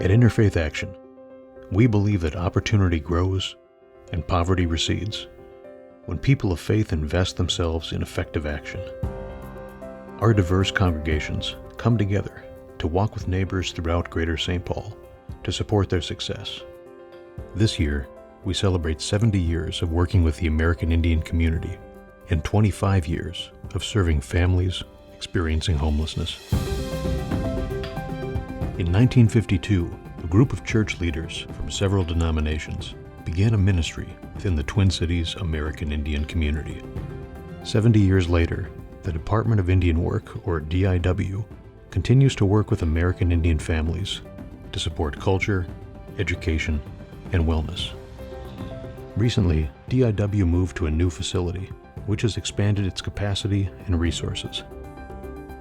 At Interfaith Action, we believe that opportunity grows and poverty recedes when people of faith invest themselves in effective action. Our diverse congregations come together to walk with neighbors throughout Greater St. Paul to support their success. This year, we celebrate 70 years of working with the American Indian community and 25 years of serving families experiencing homelessness. In 1952, a group of church leaders from several denominations began a ministry within the Twin Cities American Indian community. 70 years later, the Department of Indian Work, or DIW, continues to work with American Indian families to support culture, education, and wellness. Recently, DIW moved to a new facility, which has expanded its capacity and resources.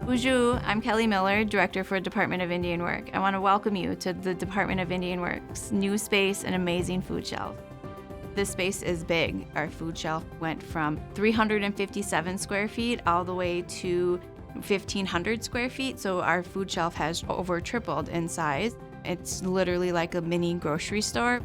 Bonjour, I'm Kelly Miller, Director for Department of Indian Work. I want to welcome you to the Department of Indian Work's new space and amazing food shelf. This space is big. Our food shelf went from 357 square feet all the way to 1,500 square feet, so our food shelf has over tripled in size. It's literally like a mini grocery store.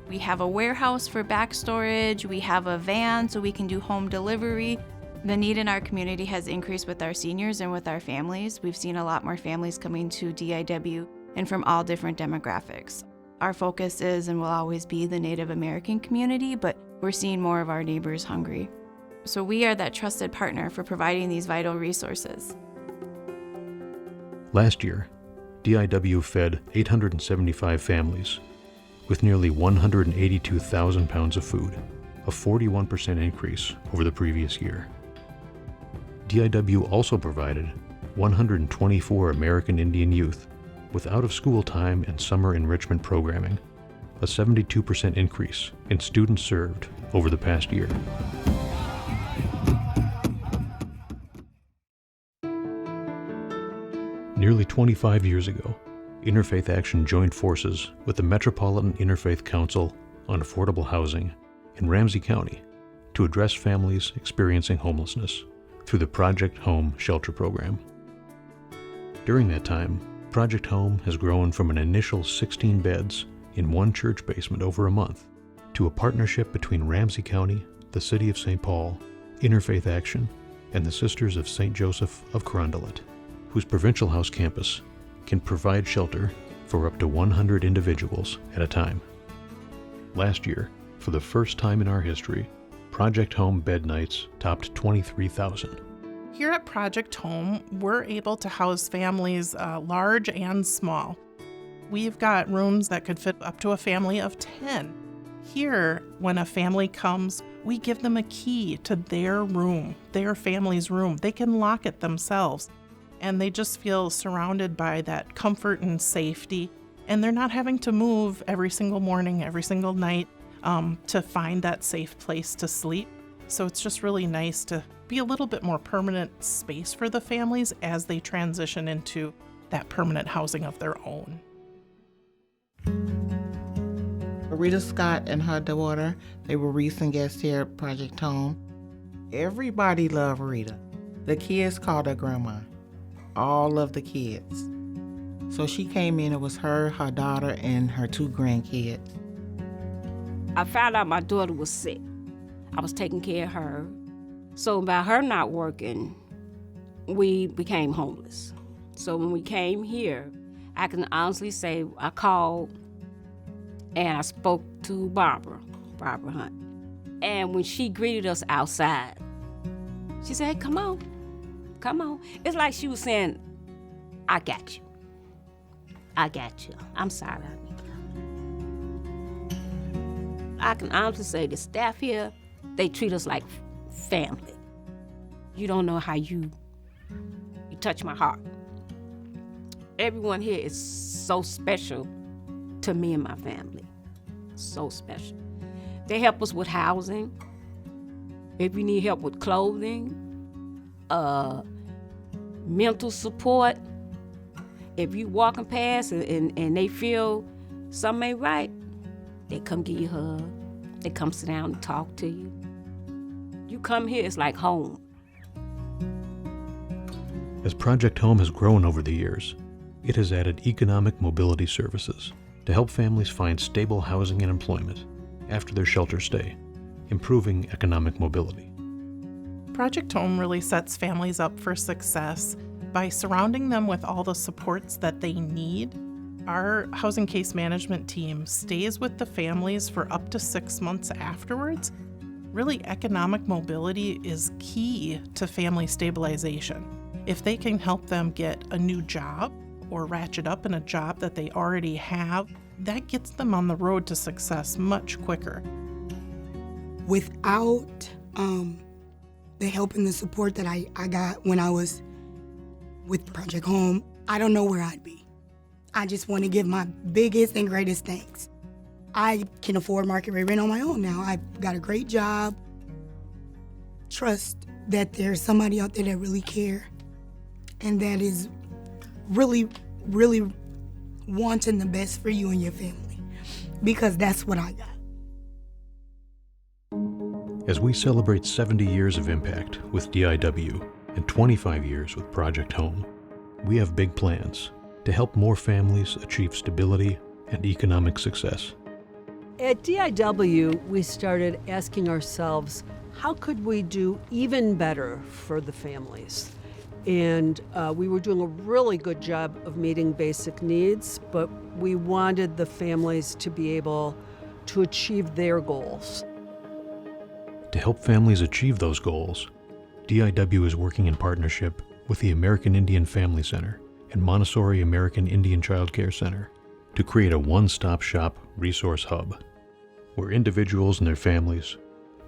We have a warehouse for back storage. We have a van so we can do home delivery. The need in our community has increased with our seniors and with our families. We've seen a lot more families coming to DIW and from all different demographics. Our focus is and will always be the Native American community, but we're seeing more of our neighbors hungry. So we are that trusted partner for providing these vital resources. Last year, DIW fed 875 families with nearly 182,000 pounds of food, a 41% increase over the previous year. DIW also provided 124 American Indian youth with out-of-school time and summer enrichment programming, a 72% increase in students served over the past year. Nearly 25 years ago, Interfaith Action joined forces with the Metropolitan Interfaith Council on Affordable Housing in Ramsey County to address families experiencing homelessness through the Project Home shelter program. During that time, Project Home has grown from an initial 16 beds in one church basement over a month to a partnership between Ramsey County, the City of St. Paul, Interfaith Action, and the Sisters of St. Joseph of Carondelet, whose Provincial House campus can provide shelter for up to 100 individuals at a time. Last year, for the first time in our history, Project Home bed nights topped 23,000. Here at Project Home, we're able to house families large and small. We've got rooms that could fit up to a family of 10. Here, when a family comes, we give them a key to their room, their family's room. They can lock it themselves, and they just feel surrounded by that comfort and safety, and they're not having to move every single morning, every single night, to find that safe place to sleep. So it's just really nice to be a little bit more permanent space for the families as they transition into that permanent housing of their own. Rita Scott and her daughter, they were recent guests here at Project Home. Everybody loved Rita. The kids called her grandma. All of the kids. So she came in, it was her daughter, and her 2 grandkids. I found out my daughter was sick. I was taking care of her. So by her not working, we became homeless. So when we came here, I can honestly say I called and I spoke to Barbara Hunt. And when she greeted us outside, she said, "Hey, come on. It's like she was saying, I got you. I'm sorry. I can honestly say the staff here, they treat us like family. You don't know how you touch my heart. Everyone here is so special to me and my family. So special. They help us with housing. If you need help with clothing, mental support. If you walking past and they feel something ain't right, they come give you a hug. They come sit down and talk to you. You come here, it's like home. As Project Home has grown over the years, it has added economic mobility services to help families find stable housing and employment after their shelter stay, improving economic mobility. Project Home really sets families up for success by surrounding them with all the supports that they need. Our housing case management team stays with the families for up to 6 months afterwards. Really, economic mobility is key to family stabilization. If they can help them get a new job or ratchet up in a job that they already have, that gets them on the road to success much quicker. Without the help and the support that I got when I was with Project Home, I don't know where I'd be. I just want to give my biggest and greatest thanks. I can afford market rate rent on my own now. I've got a great job. Trust that there's somebody out there that really care and that is really, really wanting the best for you and your family, because that's what I got. As we celebrate 70 years of impact with DIW and 25 years with Project Home, we have big plans to help more families achieve stability and economic success. At DIW, we started asking ourselves, how could we do even better for the families? And we were doing a really good job of meeting basic needs, but we wanted the families to be able to achieve their goals. To help families achieve those goals, DIW is working in partnership with the American Indian Family Center and Montessori American Indian Child Care Center to create a one-stop-shop resource hub where individuals and their families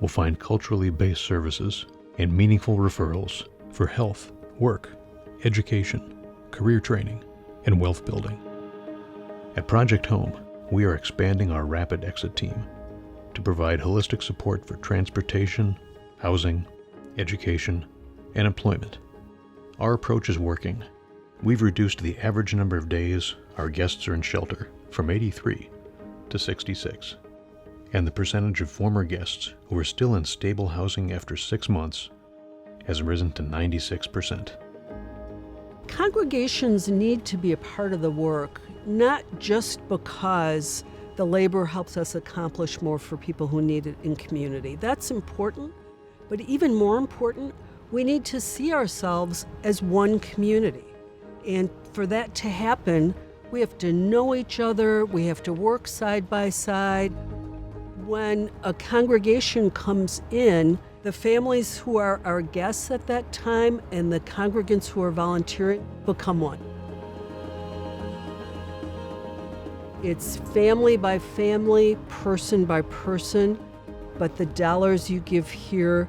will find culturally based services and meaningful referrals for health, work, education, career training, and wealth building. At Project Home, we are expanding our rapid exit team to provide holistic support for transportation, housing, education, and employment. Our approach is working. We've reduced the average number of days our guests are in shelter from 83 to 66, and the percentage of former guests who are still in stable housing after 6 months has risen to 96%. Congregations need to be a part of the work, not just because the labor helps us accomplish more for people who need it in community. That's important, but even more important, we need to see ourselves as one community. And for that to happen, we have to know each other, we have to work side by side. When a congregation comes in, the families who are our guests at that time and the congregants who are volunteering become one. It's family by family, person by person, but the dollars you give here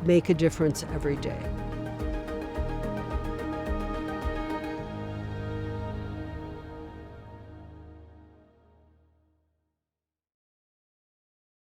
make a difference every day.